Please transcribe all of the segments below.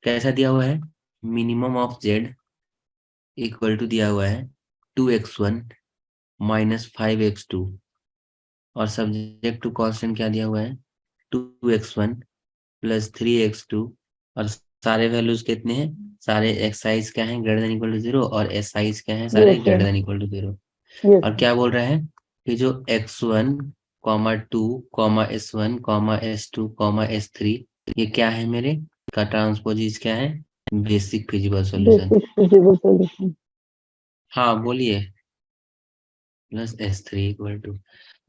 कैसा दिया हुआ है, minimum of Z equal to दिया हुआ है 2x1 माइनस 5x2 और सब्जेक्ट टू कांस्टेंट क्या दिया हुआ है 2x1 प्लस 3x2 और सारे वैल्यूज कितने हैं, सारे एक्साइज क्या हैं ग्रेटर देन इक्वल टू 0 और एस साइज क्या है सारे yes greater sir. Then equal to 0। Yes और सर। क्या बोल रहा है कि जो x1 comma 2 comma s1 comma s2 comma s3 ये क्या है मेरे का ट्रांसपोजिज क्या है, basic feasible solution. Basic feasible solution. हाँ बोलिए, प्लस s3 इक्वल टू,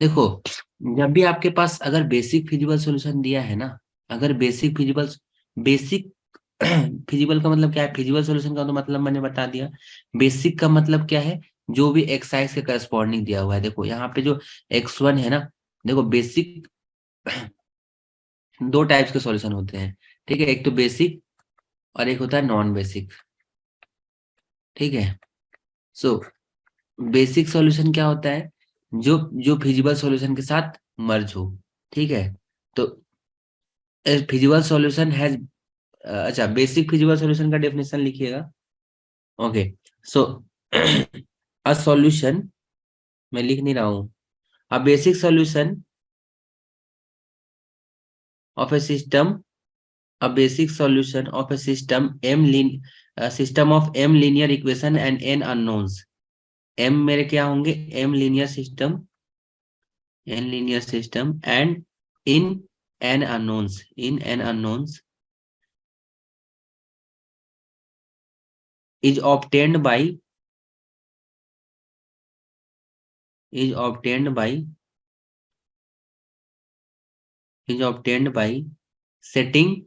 देखो जब भी आपके पास अगर बेसिक फिजिबल सॉल्यूशन दिया है ना, अगर बेसिक फिजिबल का मतलब क्या है, फिजिबल सॉल्यूशन का तो मतलब मैंने बता दिया। बेसिक का मतलब क्या है, जो भी एक्साइज के करस्पॉन्डिंग दिया हुआ है। देखो यहाँ पे जो x1 है ना, देखो बेसिक दो टाइप्स के सॉल्यूशन होते हैं, ठीक है, एक तो बेसिक और एक होता है नॉन बेसिक, ठीक है। सो बेसिक सॉल्यूशन क्या होता है, जो जो फिजिबल सॉल्यूशन के साथ मर्ज हो, ठीक है। तो फिजिबल सॉल्यूशन हैज, अच्छा बेसिक फिजिबल सॉल्यूशन का डेफिनेशन लिखिएगा। ओके, सो अ सॉल्यूशन, मैं लिख नहीं रहा हूँ, a basic solution of A system, a basic solution of a system a system of m linear equation and n unknowns। m मेरे क्या होंगे, n linear system and in n unknowns is obtained by is obtained by is obtained setting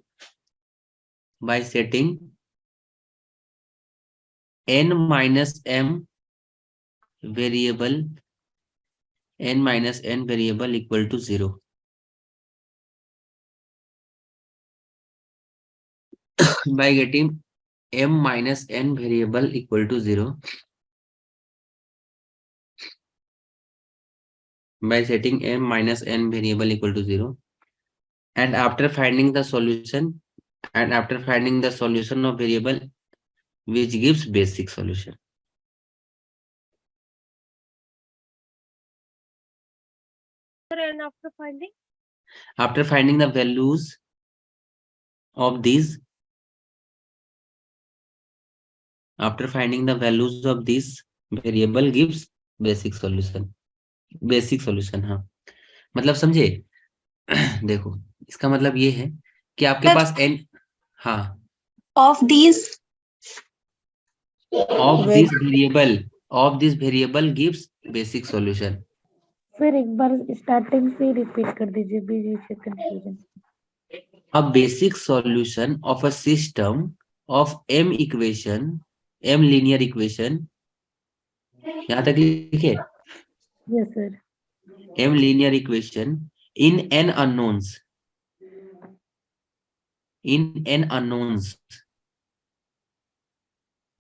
by setting n minus m variable n variable equal to 0 by getting m minus n variable equal to 0 by setting m minus n variable equal to 0 and after finding the solution of variable which gives basic solution. And after finding? After finding the values of these variable gives basic solution, basic solution, हाँ मतलब समझे। देखो इसका मतलब ये है कि आपके पास n, हाँ Of these? of this variable gives basic solution। Sir एक बार स्टार्टिंग से रिपीट कर दीजिए, बीच से confusion. A basic solution of a system of m linear equation, यहाँ तक लिखे, yes sir. m linear equation in n unknowns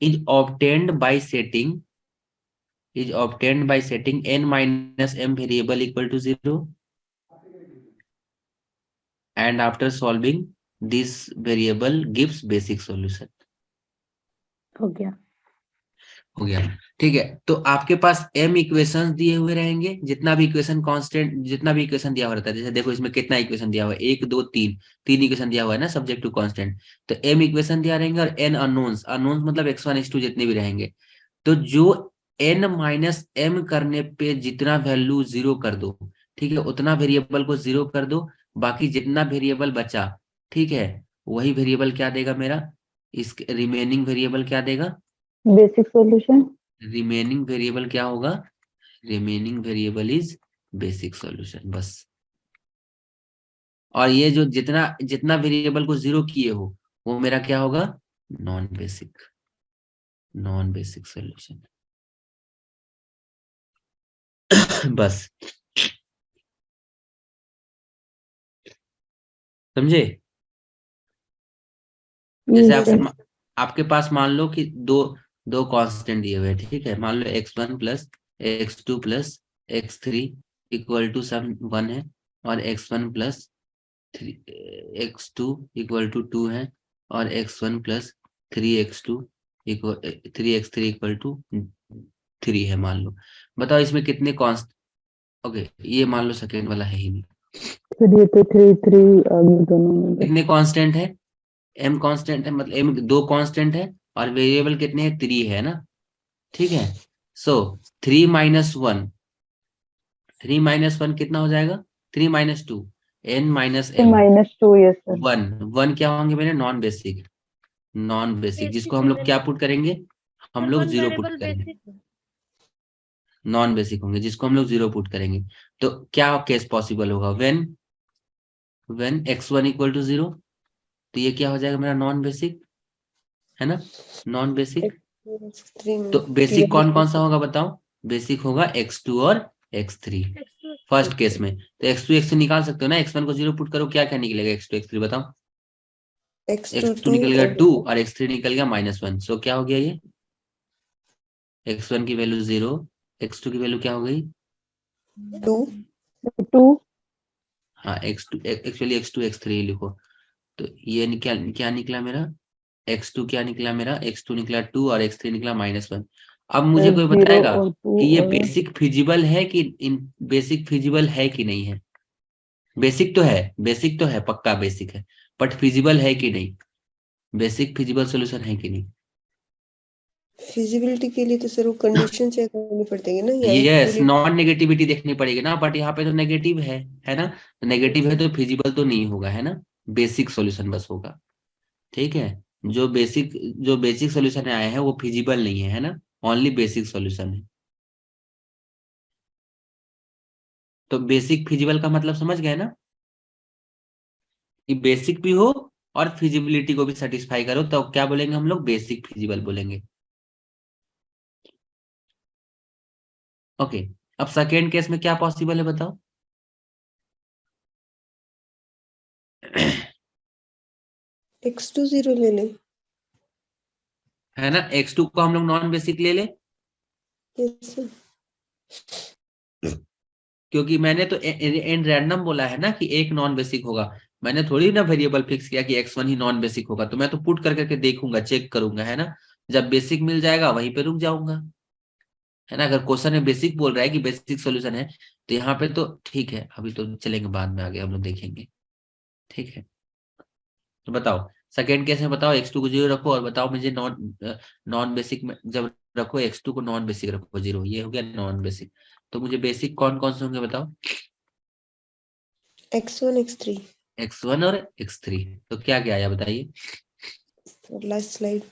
is obtained by setting n minus m variable equal to 0 and after solving this variable gives basic solution। हो गया। हो गया, ठीक है। तो आपके पास m इक्वेशंस दिए हुए रहेंगे, जितना भी इक्वेशन कांस्टेंट, जितना भी इक्वेशन दिया हुआ रहता है, जैसे देखो इसमें कितना इक्वेशन दिया हुआ है, 1 2 3, तीन इक्वेशन दिया हुआ है ना सब्जेक्ट टू कांस्टेंट। तो m इक्वेशन दिया रहेंगे और n अननोन्स, अननोन्स मतलब x1 x2 जितने भी रहेंगे। तो जो n माइनस m करने पे जितना वैल्यू जीरो कर दो, ठीक है, उतना वेरिएबल को जीरो कर दो, बाकी जितना वेरिएबल बचा, ठीक है, वही वेरिएबल क्या देगा मेरा, इस रिमेनिंग वेरिएबल क्या देगा, बेसिक सॉल्यूशन। रिमेनिंग वेरिएबल क्या होगा, remaining variable is basic solution, बस। और ये जो जितना जितना वेरिएबल को जीरो किए हो वो मेरा क्या होगा, नॉन बेसिक सॉल्यूशन। बस, समझे। जैसे यस सर। आपके पास मान लो कि दो दो कांस्टेंट दिए हुए हैं, ठीक है, मान लो x1 plus x2 plus x3 equal to sum 1 है और x1 plus x2 equal to 2 है और x1 plus 3x2 equal 3x3 equal to 3 है मान लो। बताओ इसमें कितने कॉन्स्ट, ओके ये मान लो सेकेंड वाला है ही नहीं, फिर ये तो 3 आगे दोनों में कितने कांस्टेंट है, m कांस्टेंट है, मतलब m दो कांस्टेंट है और वेरिएबल कितने हैं, 3 है ना, ठीक है। सो 3 - 1, 3 - 1 कितना हो जाएगा, 3 - 2, n - m, -2, यस सर। 1 क्या होंगे मेरे, नॉन बेसिक, नॉन बेसिक जिसको Basic हम लोग होंगे क्या ना पुट करेंगे, हम सर, लोग वन जीरो पुट वेरिएबल करेंगे, बेसिक। नॉन बेसिक होंगे जिसको हम लोग जीरो पुट करेंगे। तो क्या केस पॉसिबल होगा, व्हेन x1 इक्वल टू 0, तो ये क्या हो जाएगा मेरा नॉन बेसिक, है ना, नॉन बेसिक। तो बेसिक कौन कौन सा होगा बताओ, बेसिक होगा x2 और x3 फर्स्ट केस में। तो x2 x3 निकाल सकते हो ना, x1 को 0 पुट करो, क्या क्या निकलेगा x2 x3 बताओ, x2 निकल गया 2 और x3 निकल गया -1, सो क्या हो गया ये, x1 की वैल्यू 0, x2 की वैल्यू क्या हो गई 2। हाँ x2, एक्चुअली x2 x3 लिखो। तो ये क्या क्या निकला मेरा, x2 क्या निकला मेरा, x2 निकला 2 और x3 निकला -1। अब मुझे कोई 0 बताएगा और 2 कि ये और बेसिक फिजिबल है कि इन बेसिक फिजिबल है कि नहीं है, बेसिक तो है, बेसिक तो है, पक्का बेसिक है, बट फिजिबल है कि नहीं, बेसिक फिजिबल सॉल्यूशन है कि नहीं। फिजिबिलिटी के लिए तो सर वो कंडीशन चेक करनी पड़ती है ना, या यस, इक्वली नॉन नेगेटिविटी देखनी पड़ेगी ना, बट यहाँ पे तो नेगेटिव है ना, तो नेगेटिव है तो फिजिबल तो नहीं होगा, है ना, बेसिक सॉल्यूशन बस होगा, ठीक है। जो बेसिक सॉल्यूशन आए हैं वो फिजिबल नहीं है ना, ओनली बेसिक सॉल्यूशन है। तो बेसिक फिजिबल का मतलब समझ गए ना, कि बेसिक भी हो और फिजिबिलिटी को भी सेटिस्फाई करो, तो क्या बोलेंगे हम लोग, बेसिक फिजिबल बोलेंगे। ओके, अब सेकेंड केस में क्या पॉसिबल है बताओ। x2 0 ले लें। है ना, x2 को हम लोग नॉन बेसिक ले ले, यस सर। क्योंकि मैंने तो इन रैंडम बोला है ना कि एक नॉन बेसिक होगा, मैंने थोड़ी ना वेरिएबल फिक्स किया कि x1 ही नॉन बेसिक होगा, तो मैं तो पुट कर करके देखूंगा, चेक करूंगा, है ना, जब बेसिक मिल जाएगा वहीं पे रुक जाऊंगा, है ना। अगर क्वेश्चन में बेसिक बोल रहा है कि बेसिक सॉल्यूशन है, तो यहाँ पे तो ठीक है, अभी तो चलेंगे, बाद में आगे हम लोग देखेंगे, ठीक है। तो बताओ सेकेंड केस में, बताओ x2 को 0 रखो और बताओ मुझे नॉन नॉन बेसिक में जब रखो x2 को नॉन बेसिक रखो 0, ये हो गया नॉन बेसिक। तो मुझे बेसिक कौन कौन से होंगे बताओ, x1 x3 x1 और x3, तो क्या क्या आया बताइए, लास्ट स्लाइड।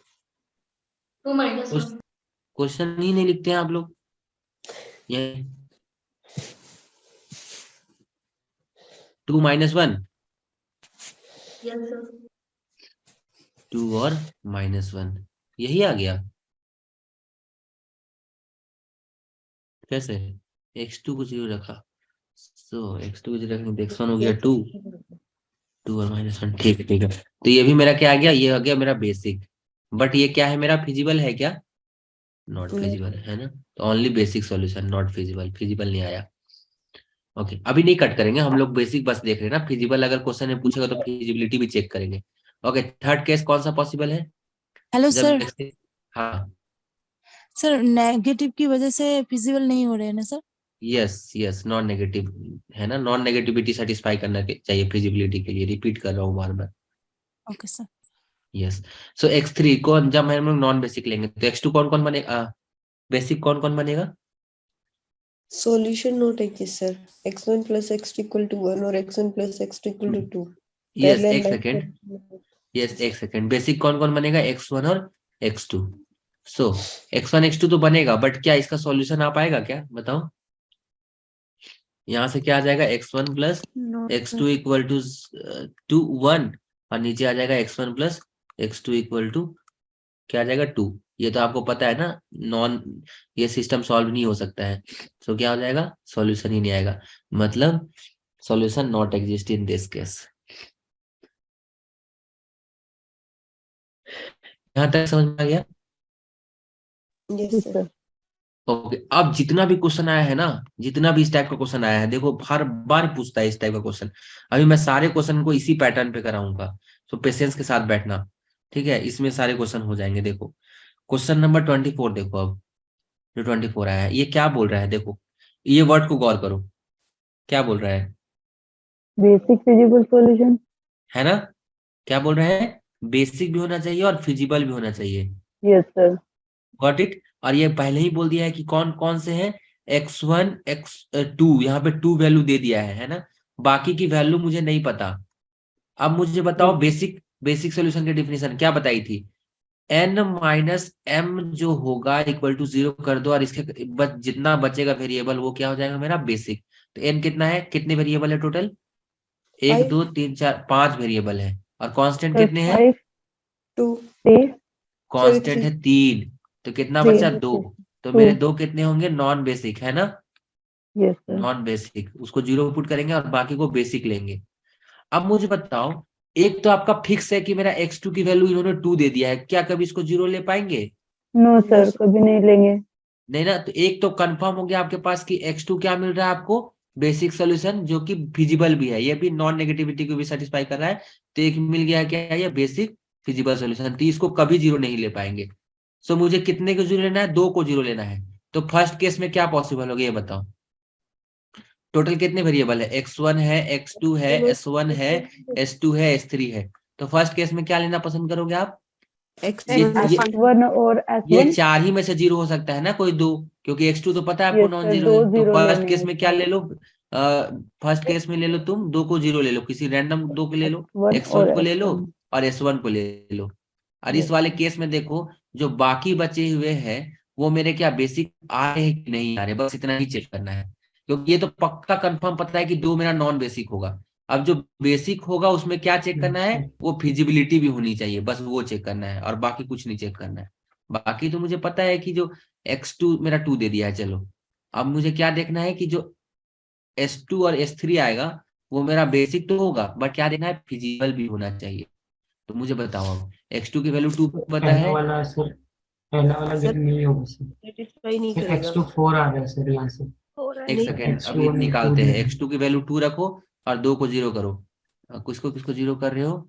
क्वेश्चन ही नहीं लिखते हैं आप लोग, ये 2 - 1, 2 और -1, यही आ गया, कैसे, x2 को 0 रखा, सो x2 को 0 रखने पे x1 हो गया 2, 2 और -1, ठीक है ठीक है। तो ये भी मेरा क्या आ गया, ये आ गया मेरा बेसिक, बट ये क्या है मेरा, फिजिबल है क्या, नॉट फिजिबल, है ना, तो only basic solution, not feasible, feasible नहीं आया। ओके, अभी नहीं कट करेंगे हम लोग, बेसिक बस देख रहे हैं ना, फिजिबल अगर क्वेश्चन में पूछेगा तो फिजिबिलिटी भी चेक करेंगे। ओके, थर्ड केस कौन सा पॉसिबल है, हेलो जब सर। हाँ, सर नेगेटिव की वजह से फिजिबल नहीं हो रहे हैं ना sir? Yes yes, non negative, है ना, नॉन नेगेटिविटी सेटिस्फाई करना चाहिए फिजिबिलिटी के लिए, रिपीट कर रहा हूँ बार बार। Okay sir. Yes, so x3 को जब हम लोग नॉन बेसिक लेंगे तो x2 कौन कौन बनेगा, बेसिक कौन कौन बनेगा, solution note exist sir, x1 plus x2 equal to 1 और x1 plus x2 equal to 2 yes parallel एक सेकेंड, लाइन। यस एक सेकेंड, बेसिक कौन कौन बनेगा, x1 और x2, सो x1 x2 तो बनेगा, बट क्या इसका सॉल्यूशन आ पाएगा क्या बताओ, यहाँ से क्या आ जाएगा, x1 plus note x2 equal to 1, और नीचे आ जाएगा x1 plus x2 equal to क्या आ जाएगा 2, ये तो आपको पता है ना, नॉन, ये सिस्टम सॉल्व नहीं हो सकता है, तो क्या हो जाएगा, सॉल्यूशन ही नहीं आएगा, मतलब solution not exist in this case. यहाँ तक समझ में आ गया, यस सर। ओके। अब जितना भी क्वेश्चन आया है ना, जितना भी इस टाइप का क्वेश्चन आया है, देखो हर बार पूछता है इस टाइप का क्वेश्चन, अभी मैं सारे क्वेश्चन को इसी पैटर्न पे कराऊंगा, तो पेशेंस के साथ बैठना। ठीक है, इसमें सारे क्वेश्चन हो जाएंगे। देखो क्वेश्चन नंबर 24 देखो, अब जो 24 आया है ये क्या बोल रहा है, देखो ये वर्ड को गौर करो, क्या बोल रहा है बेसिक फिजिबल सॉल्यूशन। है ना? क्या बोल रहा है? बेसिक भी होना चाहिए और फिजिबल भी होना चाहिए। Yes sir. Got it. और ये पहले ही बोल दिया है कि कौन कौन से हैं, x1 x2, यहाँ पे 2 वैल्यू दे दिया है ना? बाकी की वैल्यू मुझे नहीं पता। अब मुझे बताओ बेसिक बेसिक सोल्यूशन की डेफिनेशन क्या बताई थी? n माइनस m जो होगा इक्वल टू 0 कर दो, और इसके जितना बचेगा वेरिएबल वो क्या हो जाएगा मेरा बेसिक। तो n कितना है, कितने वेरिएबल है टोटल? 1 5 2 3 4 5 वेरिएबल है। और कांस्टेंट सर कितने हैं? 5 2 3 कांस्टेंट 3 है 3। तो कितना 3 बचा? 2। तो 2। मेरे दो कितने होंगे? नॉन बेसिक, है ना? Yes sir. नॉन बेसिक, उसको 0 पुट करेंगे और बाकी को बेसिक लेंगे। अब मुझे बताओ, एक तो आपका फिक्स है कि मेरा x2 की वैल्यू इन्होंने 2 दे दिया है, क्या कभी इसको 0 ले पाएंगे? नो नो सर, सर कभी नहीं लेंगे। नहीं ना। तो एक तो कंफर्म हो गया आपके पास कि x2 क्या मिल रहा है आपको? बेसिक सोल्यूशन, जो कि फिजिबल भी है, ये भी नॉन नेगेटिविटी को भी सेटिस्फाई कर रहा है। तो एक मिल गया है, क्या है ये? Basic feasible solution. तो इसको कभी 0 नहीं ले पाएंगे। सो मुझे कितने को 0 लेना है? 2 को 0 लेना है। तो फर्स्ट केस में क्या पॉसिबल होगा ये बताओ? टोटल कितने वेरिएबल है? x1 है, x2 है, s1 है, s2 है, s3 है। तो फर्स्ट केस में क्या लेना पसंद करोगे आप? ये x1 ये x1 और ये s1। चार ही में से 0 हो सकता है ना, कोई दो, क्योंकि x2 तो पता है आपको यस नॉन सर, 0 दो है। तो 0 फर्स्ट लेने केस हैं में क्या इसमें। ले लो? फर्स्ट केस में ले लो, तुम 2 को 0 ले लो, किसी रैंडम दो को ले लो, x1 x1 और को ले लो s1। और s1 को ले लो। और इस यस वाले सर। केस में देखो, जो बाकी बचे हुए हैं वो मेरे क्या बेसिक आ रहे हैं कि नहीं आ रहे, बस इतना ही चेक करना है। क्योंकि ये तो पक्का कंफर्म पता है कि 2 मेरा नॉन बेसिक होगा। अब जो बेसिक होगा उसमें क्या चेक करना है? वो फिजिबिलिटी भी होनी चाहिए, बस वो चेक करना है, और बाकी कुछ नहीं चेक करना है। बाकी तो मुझे पता है कि जो x2 मेरा 2 दे दिया है, चलो। अब मुझे क्या देखना है कि जो s2 और s3 आएगा वो मेरा बेसिक तो होगा, बट क्या देखना है? फिजिबल भी होना चाहिए। तो मुझे बताओ, अब x2 की वैल्यू 2 पता पहला है? वाला सर, पहला वाला सर नहीं होगा सर। सेटिस्फाई नहीं फिर करेगा। एक्स टू 4 आ रहा है सर यहाँ से। एक नहीं सेकेंड, एक्स टू अभी हमें 2 निकालते हैं। देना है। x2 की वैल्यू 2 रखो और 2 को 0 करो। किसको किसको 0 कर रहे हो?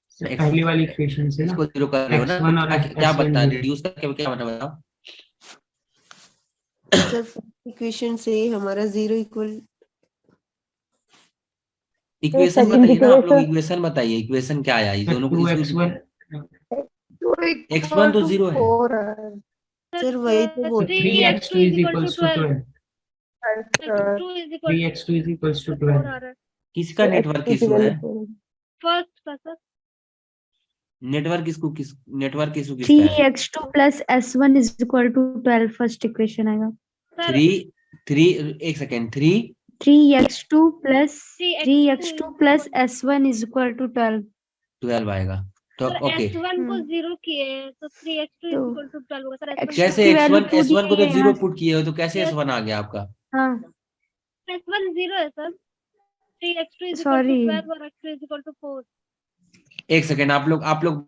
सर x पहली वाली इक्वेशन से ना, इसको 0 कर रहे हो ना? तो x1 और क्या क्या s1 बता, 0। रिड्यूस करके क्या मतलब बताओ? सर इक्वेशन से हमारा 0 इक्वल इक्वेशन सेकंड बताइए ना आप लोग, इक्वेशन। इक्वेशन बताइए, इक्वेशन क्या आया? ये सर दोनों को 2x1, x1 तो 0 है। सर वही तो सर बोल 3x2 is equals to 12। x2 is equal 3x2 is equals to 4 12। आ रहा है किसका नेटवर्क x2 की इशू है? वैल्यू 4। फर्स्ट का सर। नेटवर्क इशू किसका है? 3x2 plus s1 is equal to 12 first equation आएगा। सर 3 एक second, 3 3x2 plus 3x2 s1 is equal to 12। 12 आएगा। तो सर ओके, s1 को 0 किए हैं तो 3x2 is तो equal to 12 होगा सर। s1 x2 कैसे की वैल्यू x1 2 दी s1 को तो है 0 यहाँ। पुट किए हो, तो कैसे s1 आ गया आपका? हाँ s1 0 है sir. 3x2 is equal to sorry 12 और x2 is equal to 4। एक सेकेंड, आप लोग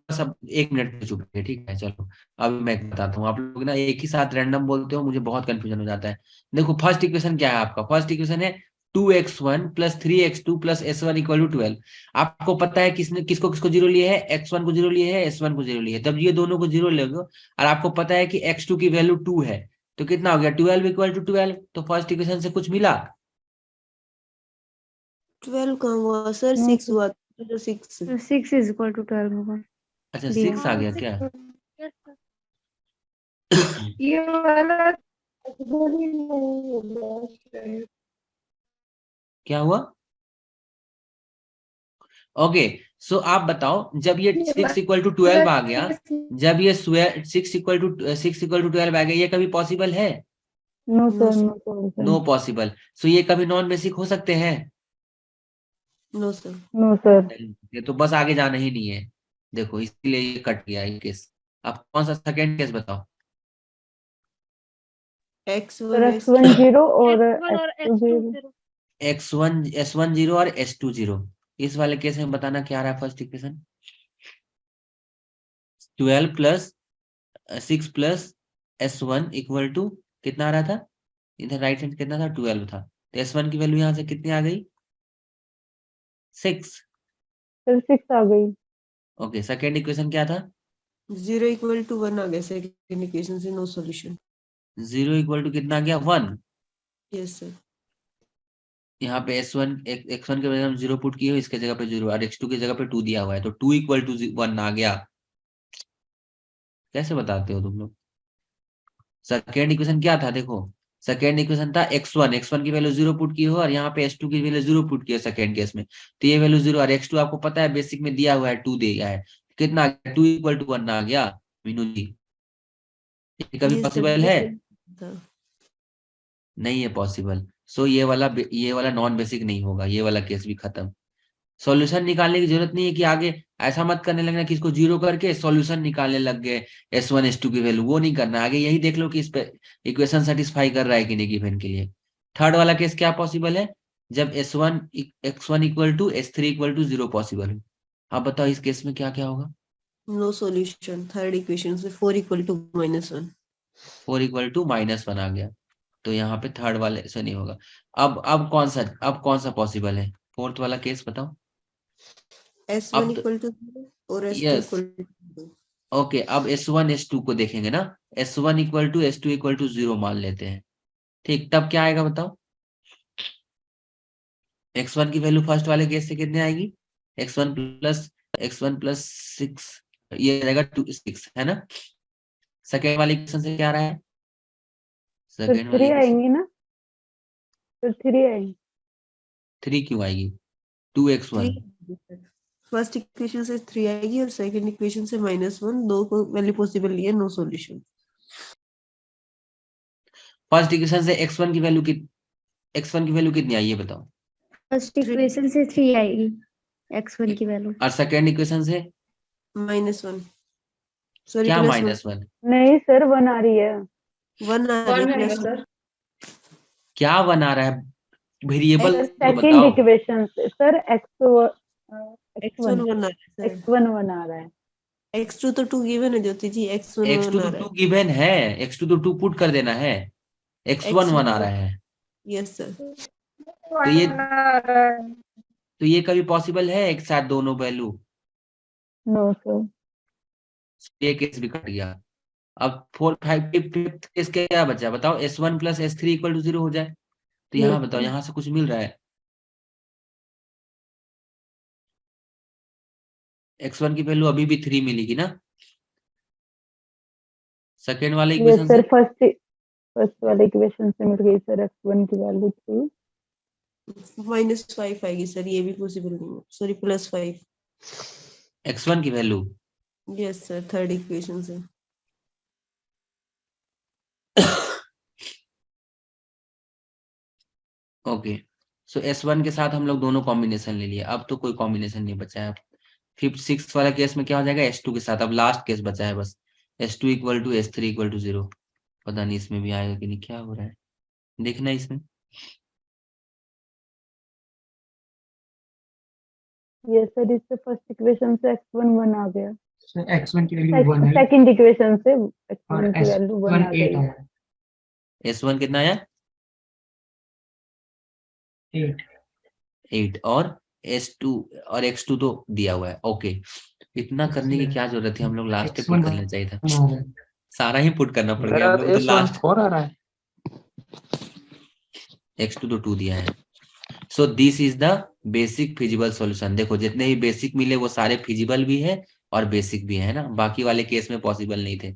बस अब 1 मिनट पे चुप रहिए, ठीक है? चलो अब मैं बताता हूँ। आप लोग ना एक ही साथ रैंडम बोलते हो, मुझे बहुत कंफ्यूजन हो जाता है। देखो फर्स्ट इक्वेशन क्या है आपका? फर्स्ट इक्वेशन है 2x1 plus 3x2 plus s1 equal to 12। आपको पता है किसने किसको किसको 0 लिए है? x1 को 0 लिए है, s1 को 0 लिए है। तब ये दोनों को 0 ले लो, और आपको पता है कि x2 की वैल्यू 2 है। तो कितना हो गया? 12 इक्वल टू 12। तो फर्स्ट इक्वेशन से कुछ मिला? 12 कहाँ हुआ सर? 6 हुआ तो 6 तो 6 is equal to 12 होगा। अच्छा B। 6 आ गया क्या? Yes sir. ये वाला क्या हुआ? ओके, सो आप बताओ, जब ये 6 इक्वल टू 12 आ गया, जब ये 6 इक्वल टू 12 आ गया, ये कभी पॉसिबल है? No no sir, sir no solution. No possible. So ये कभी नॉन बेसिक हो सकते हैं? No sir no sir. ये तो बस आगे जाना ही नहीं है। देखो इसलिए ये कट गया ये केस। अब कौन सा सेकंड केस बताओ? सर x1 x1 0 और x1 और x2 x2 0। 0। s1 0 और s2 0। इस वाले केस में बताना क्या आ रहा है? First equation 12 plus 6 plus s1 equal to कितना आ रहा था? इधर राइट हैंड कितना था? 12 था। तो s1 की वैल्यू यहाँ से कितनी आ गई? 6। सर 6 आ गई। ओके, सेकेंड इक्वेशन क्या था? 0 equal to 1 आ गया सेकंड इक्वेशन से, नो सॉल्यूशन। 0 इक्वल टू कितना आ गया? 1। Yes sir. यहाँ पे x1 x1 के बजाय हम 0 पुट किए, इसके जगह पे 0 और x2 की जगह पे 2 दिया हुआ है, तो 2 इक्वल टू 1 आ गया। कैसे बताते हो तुम लोग? सेकेंड इक्वेशन क्या था? देखो, सेकेंड इक्वेशन था x1 की वैल्यू 0 पुट की हो और यहाँ पे x2 की वैल्यू 0 पुट की है सेकेंड केस में, तो ये वैल्यू 0 और x2 आपको पता है बेसिक में दिया हुआ है 2 दिया है, कितना आ गया? 2 इक्वल टू 1 आ गया। मीनू जी, ये कभी यस सर, पॉसिबल है? था। नहीं है पॉसिबल। सो ये वाला नॉन बेसिक नहीं होगा, ये वाला केस भी खत्म। सॉल्यूशन निकालने की जरूरत नहीं है कि आगे ऐसा मत करने लगना कि इसको 0 करके सॉल्यूशन निकालने लग गए S1 S2 की वैल्यू, वो नहीं करना। आगे यही देख लो कि इस पे इक्वेशन सेटिस्फाई कर रहा है कि नहीं गिवन के लिए। थर्ड वाला केस क्या पॉसिबल है? जब S1 x1 equal to S3 equal to 0 possible हो। आप बताओ इस केस में क्या क्या होगा? नो सॉल्यूशन, थर्ड इक्वेशन से 4 equal to -1। 4 इक्वल टू -1 आ गया, तो यहाँ पे थर्ड वाले से नहीं होगा। अब कौन सा पॉसिबल है? फोर्थ वाला केस बताओ। S1 अब equal to 0 और S2 yes, equal to 2। Okay, अब S1 S2 को देखेंगे ना। S1 equal to S2 equal to 0 मान लेते हैं, ठीक। तब क्या आएगा बताओ? x1 की वैल्यू फर्स्ट वाले केस से कितने आएगी? x1 प्लस 6, ये रहेगा 6 है ना। सेकेंड वाले इक्वेशन से क्या आ रहा है? सर सेकेंड 3 वाले इक्वेशन आएंगी ना? सर 3 आएंगी। 3 क्यों आएगी? 2x1। 3 फर्स्ट इक्वेशन से 3 आएगी और सेकंड इक्वेशन से -1, दो को वैल्यू पॉसिबल नहीं है, नो सॉल्यूशन। फर्स्ट इक्वेशन से x1 की वैल्यू कितनी आई ये बताओ? फर्स्ट इक्वेशन से 3 आएगी x1 की वैल्यू। और सेकेंड इक्वेशन से -1, सॉरी क्या +1। -1? नहीं सर 1 आ रही है। 1 आ रही है +1। क्या बना रहा है? वेरिएबल सर तो सेकंड बताओ। इक्वेशन से सर x1 x1 1 आ रहा है x1 1 आ रहा है। सर। x2 तो 2 गिवन है ज्योति जी, x1 x2 1 तो आ रहा 2 गिवन है, x2 तो 2 पुट कर देना है, है। x1 1 आ x1 रहा है। Yes sir. तो ये कभी पॉसिबल है एक साथ दोनों वैल्यू? No sir. ये केस भी कट गया। अब 4 5 फिफ्थ केस क्या बचा बताओ? S1 plus S3 equal to 0 हो जाए, तो यहाँ बताओ, यहाँ से कुछ मिल रहा है? x1 की वैल्यू अभी भी 3 मिलेगी ना सेकेंड वाले यस इक्वेशन सर, से? फर्स्ट वाले इक्वेशन से मिल गई सर x1 की वैल्यू 3। -5 आएगी सर, ये भी पॉसिबल नहीं है, सॉरी +5। x1 की value yes sir, third equation से। ओके, सो S1 के साथ हम लोग दोनों कॉम्बिनेशन ले लिए, अब तो कोई कॉम्बिनेशन नहीं बचा है। फिफ्थ सिक्स वाला केस में क्या हो जाएगा? S2 के साथ। अब लास्ट केस बचा है बस, S2 equal to S3 equal to 0। पता नहीं इसमें भी आएगा कि नहीं, क्या हो रहा है देखना इसमें। यस सर, इससे फर्स्ट इक्वेशन से x1 1 आ गया। So x1 की वैल्यू 1 है सेकंड इक्वेशन से और x1 की वैल्यू 1 s1 आ 8 गई। आया। S1 कितना आया? 8। 8 और S2 और x2 तो दिया हुआ है। ओके, इतना करने की क्या जरूरत है, हम लोग लास्ट पे पुट x1 कर लेना चाहिए था। आ रहा है। सारा ही पुट करना पड़ गया हम मेरा लोग तो S1 लास्ट। 4 आ रहा है। x2 तो 2 दिया है। So this is the basic feasible solution. देखो जितने भी बेसिक मिले वो सारे फिजिबल भी है और बेसिक भी है ना, बाकी वाले केस में पॉसिबल नहीं थे।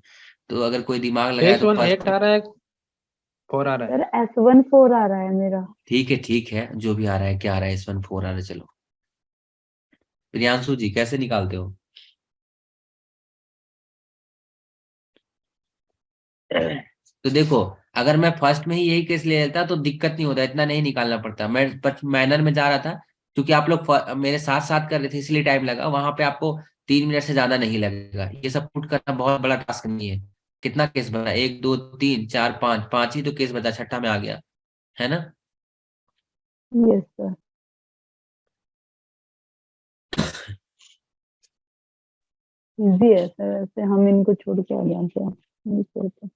तो अगर कोई दिमाग लगाए तो S1 फर्स्ट, 8 आ रहा है, 4 आ रहा है। सर s1 4 आ रहा है मेरा। ठीक है, जो भी आ रहा है, क्या आ रहा है, S1 4 आ रहा है। चलो प्रियांशु जी कैसे निकालते हो? तो देखो, अगर मैं फर्स्ट में ही यही केस ले लेता तो दिक्कत नहीं होता, इतना नहीं निकालना पड़ता। मैं बस मैनर में जा रहा था, क्योंकि आप लोग मेरे साथ साथ कर रहे थे इसलिए टाइम लगा। वहां पे आपको 3 मिनट से ज्यादा नहीं लगेगा। ये सब पुट करना बहुत बड़ा टास्क नहीं है। कितना केस बना? 1 2 3 4 5, 5 ही तो केस बचा, छठा में आ गया है ना। Yes sir. इजी है सर, ऐसे हम इनको छोड़ के आ जाते हैं, नहीं छोड़ते।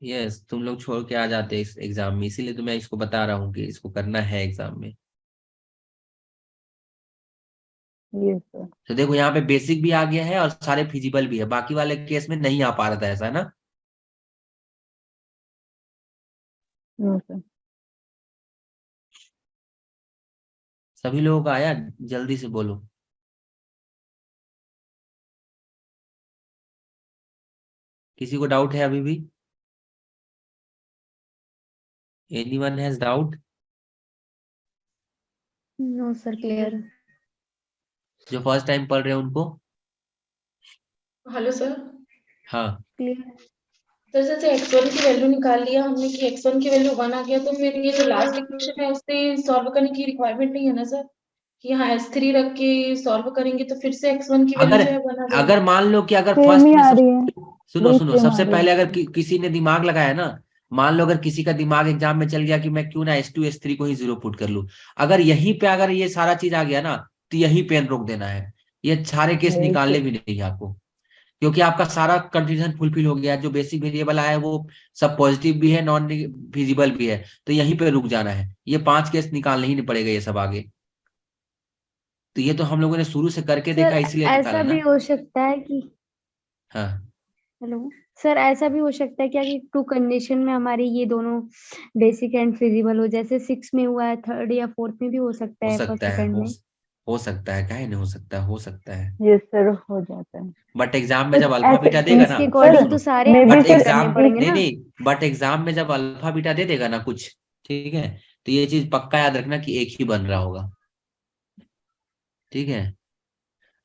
यस, तुम लोग छोड़ के आ जाते इस एग्जाम में, इसीलिए तो मैं इसको बता रहा हूँ कि इसको करना है एग्जाम में। Yes sir. तो देखो यहाँ पे बेसिक भी आ गया है और सारे फिजिबल भी है, बाकी वाले केस में नहीं आ पा रहा था, ऐसा है ना। No sir. सभी लोगों का आया, जल्दी से बोलो। किसी को डाउट है अभी भी? Anyone has doubt? No sir, clear. जो फर्स्ट टाइम पढ़ रहे हैं उनको? Hello sir. हाँ क्लियर। सर जैसे x1 की वैल्यू निकाल लिया हमने कि x1 की वैल्यू 1 आ गया, तो फिर ये जो लास्ट इक्वेशन है उससे सॉल्व करने की रिक्वायरमेंट नहीं है ना सर, कि यहाँ s3 रख के सॉल्व करेंगे तो फिर से x1 की वैल्यू अगर जो है 1 आ जाएगी। अगर मान लो कि अगर सेम फर्स्ट ही में आ रही है। सुनो वही सुनो, सेम सबसे आ रही पहले है। अगर किसी ने दिमाग लगाया ना, मान लो अगर किसी का दिमाग एग्जाम में चल गया कि मैं क्यों ना S2 S3 को ही 0 पुट कर लूं, अगर यहीं पे अगर ये सारा चीज आ गया ना, तो यहीं पेन रोक देना है, ये सारे केस वही निकालने सर। भी नहीं है आपको, क्योंकि आपका सारा कंडीशन फुलफिल हो गया है। जो बेसिक वेरिएबल आया है वो सब पॉजिटिव भी है, नॉन फिजिबल भी है, तो यहीं पे रुक जाना है, ये 5 केस निकालने ही नहीं पड़ेगा ये सब आगे। तो ये तो हम लोगों ने शुरू से करके सर देखा इसलिए निकाला ऐसा भी ना। हो सकता है कि, हाँ हेलो सर, ऐसा भी हो सकता है क्या कि टू कंडीशन में हमारी ये दोनों बेसिक एंड फिजिबल हो, जैसे 6 में हुआ है, थर्ड या फोर्थ में भी हो सकता हो है, फर्स्ट सकता है, सेकंड में। हो सकता है, काहे नहीं हो सकता है, हो सकता है। यस सर, हो जाता है। बट एग्जाम में बट जब अल्फा ऐसे बीटा देगा ना, इसके सुनो अकॉर्डिंग तो सुनो, सारे may be but answer sir करने एग्जाम पड़ेंगे नहीं ना। नहीं, बट एग्जाम में जब अल्फा बीटा दे देगा ना कुछ, ठीक है, तो ये चीज पक्का याद रखना कि एक ही बन रहा होगा, ठीक है।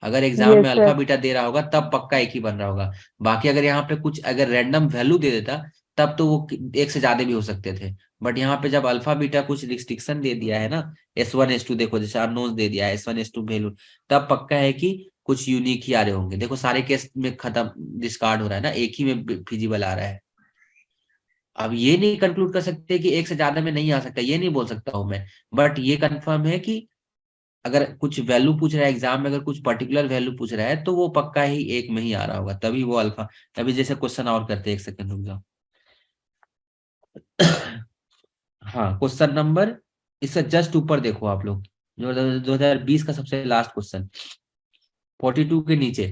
अगर एग्जाम यस में अल्फा सर। बीटा दे रहा होगा तब पक्का एक ही बन रहा होगा। बाकी अगर यहाँ पे कुछ अगर रैंडम वैल्यू दे देता तब तो वो एक से ज्यादा भी हो सकते थे, बट यहाँ पे जब अल्फा बीटा कुछ रिस्ट्रिक्शन दे दिया है ना, S1 S2 देखो जैसे अननोन दे दिया है, S1 S2 वैल्यू, तब पक्का है कि कुछ यूनिक ही आ रहे होंगे। देखो सारे केस में खत्म, डिस्कार्ड हो रहा है ना, एक ही में फिजिबल आ रहा है। अब ये नहीं कंक्लूड कर सकते कि एक से ज्यादा में नहीं आ सकता, ये नहीं बोल सकता हूं मैं, बट ये कंफर्म है कि अगर कुछ वैल्यू पूछ रहा है एग्जाम में, अगर कुछ पर्टिकुलर वैल्यू पूछ रहा है तो वो पक्का ही एक में ही आ रहा होगा, तभी वो अल्फा। अभी जैसे क्वेश्चन और करते हैं, एक सेकंड रुक जाओ। हाँ क्वेश्चन नंबर, इससे जस्ट ऊपर देखो आप लोग, जो 2020 का सबसे लास्ट क्वेश्चन, 42 के नीचे,